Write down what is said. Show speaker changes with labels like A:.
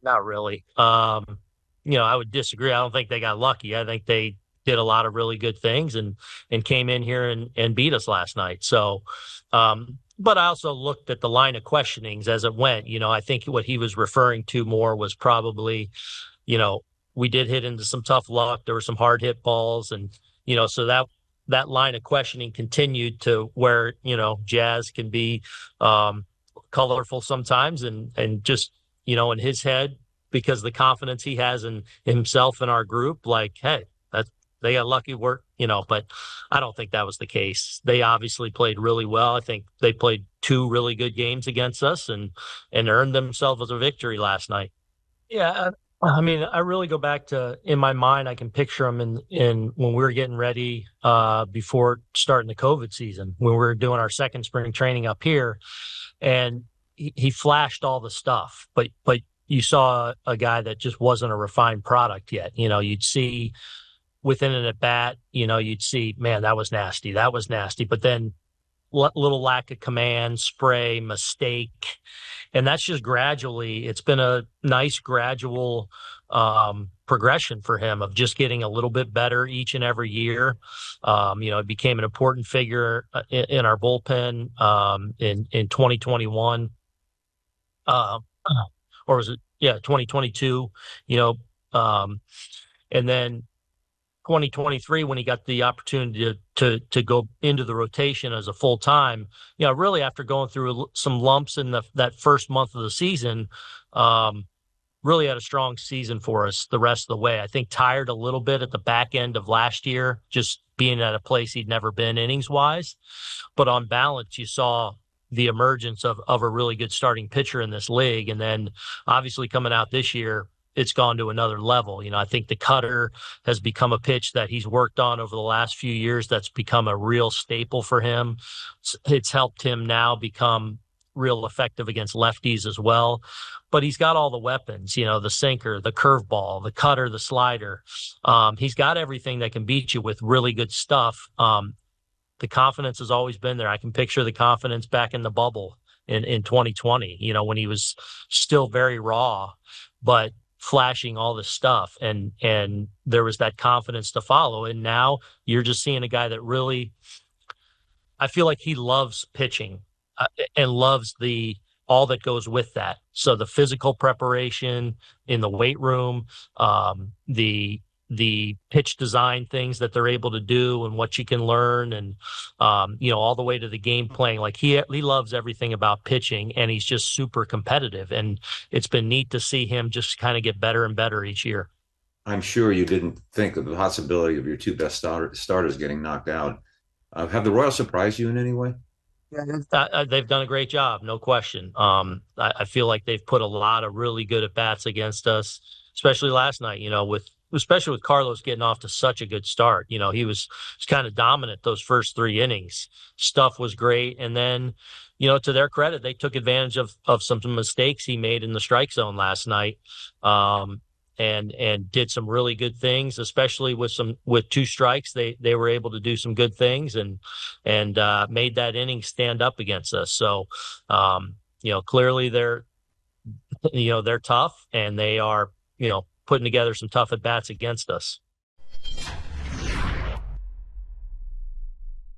A: Not really. I would disagree. I don't think they got lucky. I think they did a lot of really good things and came in here and beat us last night. So, but I also looked at the line of questionings as it went. I think what he was referring to more was probably, you know, we did hit into some tough luck. There were some hard hit balls, and so that line of questioning continued to where Jazz can be colorful sometimes, and just in his head, because the confidence he has in himself and our group, like, hey, that they got lucky work, but I don't think that was the case. They obviously played really well. I think they played two really good games against us and earned themselves a victory last night. Yeah, I mean, I really go back to in my mind, I can picture him in when we were getting ready before starting the COVID season, when we were doing our second spring training up here, and he flashed all the stuff, but you saw a guy that just wasn't a refined product yet. You'd see within an at bat, you'd see, man, that was nasty, that was nasty, but then little lack of command, spray, mistake. And that's just gradually, it's been a nice gradual progression for him of just getting a little bit better each and every year. It became an important figure in our bullpen in 2021. Uh, or was it, yeah, 2022, you know, um, and then 2023 when he got the opportunity to go into the rotation as a full time, really after going through some lumps in that first month of the season, really had a strong season for us the rest of the way. I think tired a little bit at the back end of last year, just being at a place he'd never been innings wise, but on balance, you saw the emergence of a really good starting pitcher in this league. And then obviously coming out this year, it's gone to another level. I think the cutter has become a pitch that he's worked on over the last few years. That's become a real staple for him. It's helped him now become real effective against lefties as well. But he's got all the weapons, the sinker, the curveball, the cutter, the slider. He's got everything that can beat you with really good stuff. The confidence has always been there. I can picture the confidence back in the bubble in 2020, when he was still very raw, but flashing all this stuff, and there was that confidence to follow. And now you're just seeing a guy that really, I feel like he loves pitching and loves all that goes with that. So the physical preparation in the weight room, the pitch design things that they're able to do and what you can learn, and all the way to the game playing. Like he loves everything about pitching, and he's just super competitive, and it's been neat to see him just kind of get better and better each year.
B: I'm sure you didn't think of the possibility of your two best starters getting knocked out. Have the Royals surprised you in any way?
A: Yeah, they've done a great job, no question. I feel like they've put a lot of really good at bats against us, especially last night. Especially with Carlos getting off to such a good start. He was kind of dominant those first three innings. Stuff was great. And then, to their credit, they took advantage of some mistakes he made in the strike zone last night. And did some really good things, especially with two strikes. They were able to do some good things and made that inning stand up against us. So, clearly they're tough, and they are, putting together some tough at bats against us.